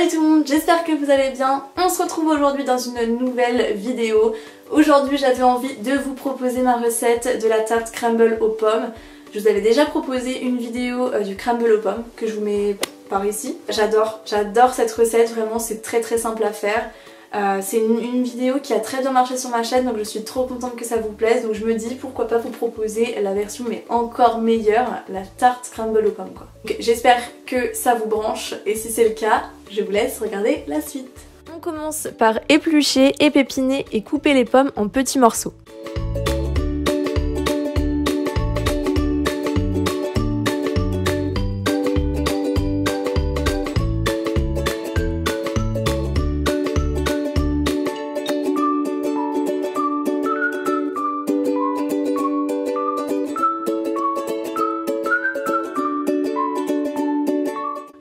Salut tout le monde, j'espère que vous allez bien. On se retrouve aujourd'hui dans une nouvelle vidéo. Aujourd'hui j'avais envie de vous proposer ma recette de la tarte crumble aux pommes. Je vous avais déjà proposé une vidéo du crumble aux pommes que je vous mets par ici. J'adore cette recette, vraiment c'est très simple à faire. C'est une vidéo qui a très bien marché sur ma chaîne, donc je suis trop contente que ça vous plaise. Donc je me dis pourquoi pas vous proposer la version mais encore meilleure, la tarte crumble aux pommes quoi. J'espère que ça vous branche et si c'est le cas, je vous laisse regarder la suite. On commence par éplucher, épépiner et couper les pommes en petits morceaux.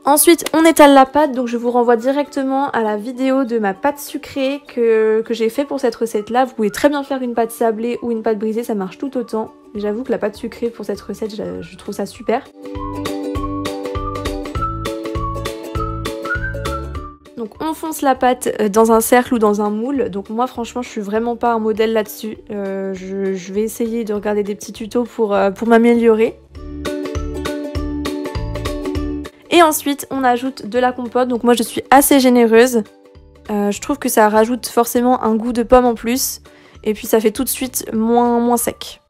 Ensuite on étale la pâte, donc je vous renvoie directement à la vidéo de ma pâte sucrée que j'ai fait pour cette recette là. Vous pouvez très bien faire une pâte sablée ou une pâte brisée, ça marche tout autant. Mais j'avoue que la pâte sucrée pour cette recette, je trouve ça super. Donc on fonce la pâte dans un cercle ou dans un moule. Donc moi franchement je suis vraiment pas un modèle là-dessus. Je vais essayer de regarder des petits tutos pour m'améliorer. Et ensuite on ajoute de la compote, donc moi je suis assez généreuse. Je trouve que ça rajoute forcément un goût de pomme en plus. Et puis ça fait tout de suite moins sec.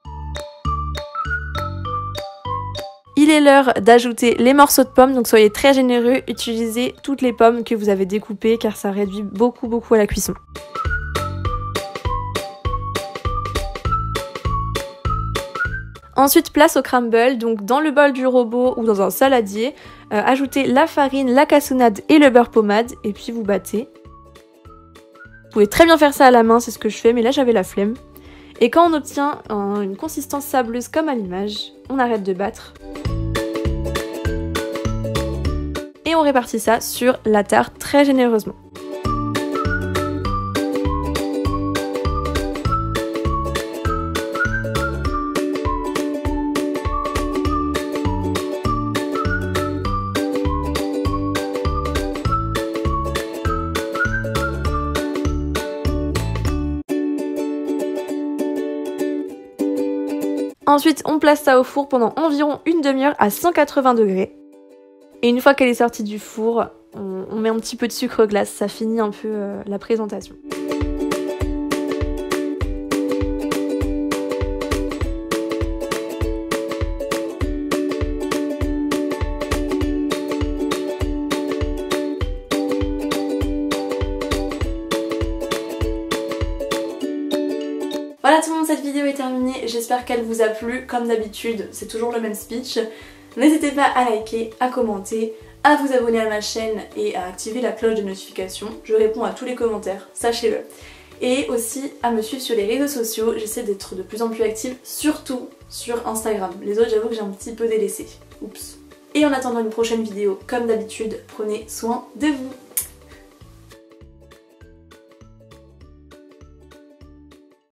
Il est l'heure d'ajouter les morceaux de pommes, donc soyez très généreux, utilisez toutes les pommes que vous avez découpées car ça réduit beaucoup à la cuisson. Ensuite place au crumble, donc dans le bol du robot ou dans un saladier, ajoutez la farine, la cassonade et le beurre pommade et puis vous battez. Vous pouvez très bien faire ça à la main, c'est ce que je fais, mais là j'avais la flemme. Et quand on obtient une consistance sableuse comme à l'image, on arrête de battre. Et on répartit ça sur la tarte très généreusement. Ensuite, on place ça au four pendant environ une demi-heure à 180 degrés. Et une fois qu'elle est sortie du four, on met un petit peu de sucre glace, ça finit un peu la présentation. Voilà tout le monde, cette vidéo est terminée, j'espère qu'elle vous a plu. Comme d'habitude, c'est toujours le même speech. N'hésitez pas à liker, à commenter, à vous abonner à ma chaîne et à activer la cloche de notification. Je réponds à tous les commentaires, sachez-le. Et aussi à me suivre sur les réseaux sociaux, j'essaie d'être de plus en plus active, surtout sur Instagram. Les autres, j'avoue que j'ai un petit peu délaissé. Oups. Et en attendant une prochaine vidéo, comme d'habitude, prenez soin de vous.